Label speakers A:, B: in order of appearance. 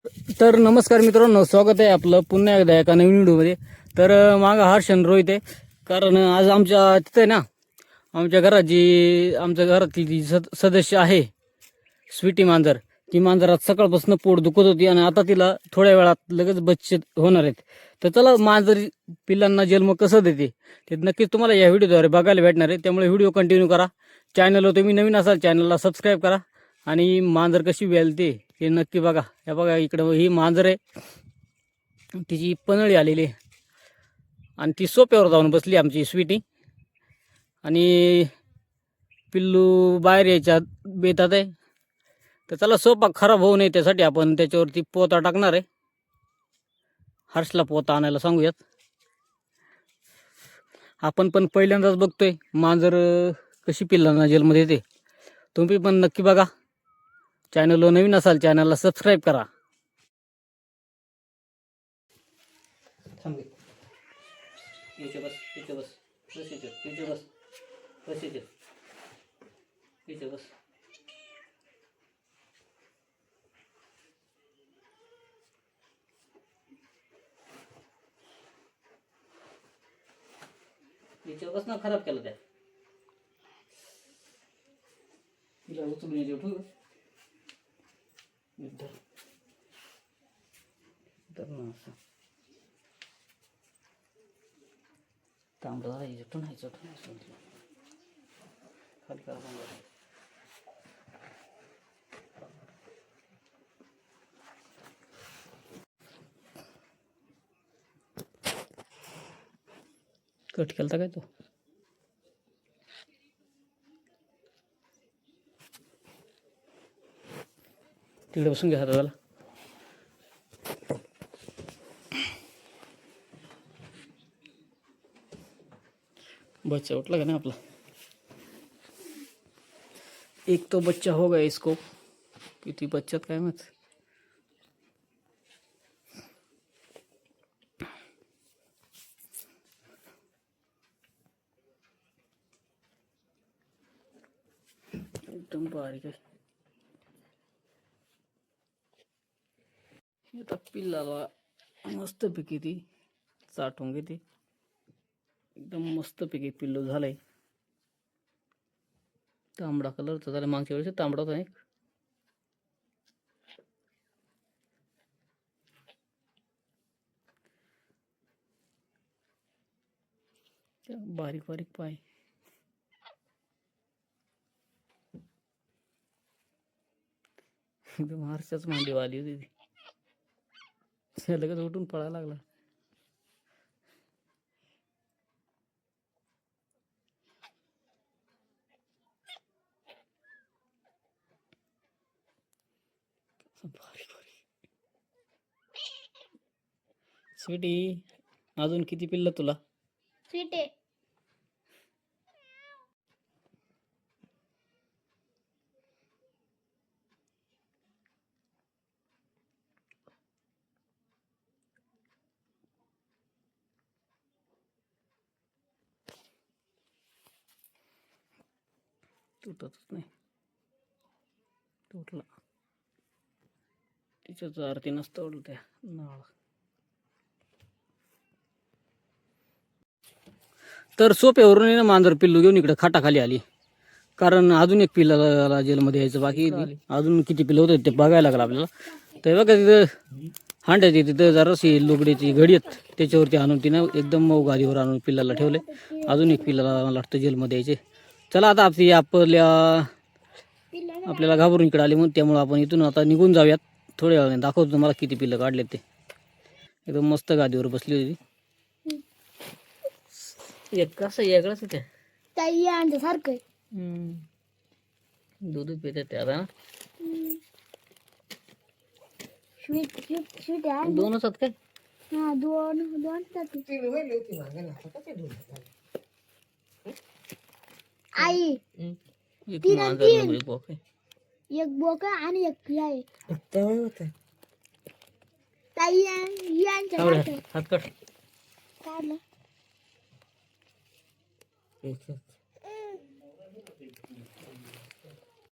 A: तर नमस्कार मित्रांनो, स्वागत आहे आपलं पुन्हा एकदा एका नवीन व्हिडिओमध्ये. तर मागं हर्षन रोहित आहे. कारण आज आमच्या तिथे ना आमच्या आमच्या घरातली जी सदस्य आहे स्वीटी मांजर, ती मांजर आज सकाळपासून पोट दुखत होती आणि आता तिला थोड्या वेळात लगेच बच्चे होणार आहेत. तर चला मांजर पिल्लांना जन्म कसं देते ते नक्कीच तुम्हाला या व्हिडिओद्वारे बघायला भेटणार आहे. त्यामुळे व्हिडिओ कंटिन्यू करा. चॅनलवर तुम्ही नवीन असाल चॅनलला सबस्क्राईब करा आणि मांजर कशी वेलते हे नक्की बघा. हे बघा इकडं ही मांजर आहे, तिची पनळी आलेली आहे आणि ती सोप्यावर जाऊन बसली आमची स्वीटी. आणि पिल्लू बाहेर यायच्या बेतात आहे. तर चला सोपा खराब होऊ नये त्यासाठी आपण त्याच्यावरती पोता टाकणार आहे. हर्षला पोता आणायला सांगूयात. आपण पण पहिल्यांदाच बघतोय मांजर कशी पिल्लांना जन्म देते. तुम्ही पण नक्की बघा. चॅनलवर नवीन असाल चॅनलला सबस्क्राईब करा. इथे बस, इथे बस, बस इथे, इथे बस, बस इथे, इथे बस. इथे बस ना, खराब केलं त्या. तिला उचलून यायचे ठेवू तर ना असं तांबडं राहायचं ठुणायचं खाली करा सांगा. कट केलता काय तो? तिकडे बसून घ्या त्याला. बच्चा उठला का नाही आपला? एक तो बच्चा हो गया इसको. किती बच्चात काय मत. एकदम बारीक आहे. आता पिल्लाला मस्तपैकी ती चाटून घेते. एकदम मस्तपैकी पिल्लू झालंय. तांबडा कलरचा झाला. मागच्या वेळेस तांबडा होता एक. बारीक बारीक पाय. एकदम हर्षाच मांडी आली होती ती. लगेच उठून पळायला लागला. बारीक बारीक. स्वीटी, अजून किती पिल्लं तुला?
B: स्वीटे
A: तुटतच नाही. तुटला. तिच्याच आरती नसतं ओढलं त्या नाळ. तर सोप्यावरून ना मांजर पिल्लू घेऊन इकडे खाटाखाली आली. कारण अजून एक पिल्लाला जेलमध्ये यायचं बाकी. अजून किती पिल्लं होते ते बघायला लागलं आपल्याला. तर बघा तिथं हांड्याची तिथं जराशी लुगडीची घडी आहेत, त्याच्यावरती आणून तिनं एकदम मऊ गादीवर आणून पिल्लाला ठेवले. अजून एक पिल्लाला मला वाटतं जेलमध्ये यायचे. चला आता आपल्याला घाबरून इकडे आले म्हणून त्यामुळे आपण इथून आता निघून जाऊयात. थोड्या वेळाने दाखवतो तुम्हाला किती पिल्लं काढलेत ते. एकदम मस्त गादीवर बसली होती. एक कसं वेगळंच होत्या.
B: ताई आमच्या सारखं
A: दूध पितात ते आता.
B: स्वीट स्वीट स्वीट आहे.
A: दोनच आहेत काय?
B: हा दोन दोन आई
A: एक मांजर आणि एक बोक आहे.
B: एक बोका आणि एक ही आहे. ताई ही आमच्या सारखं
A: हात काढ.
B: काढलं.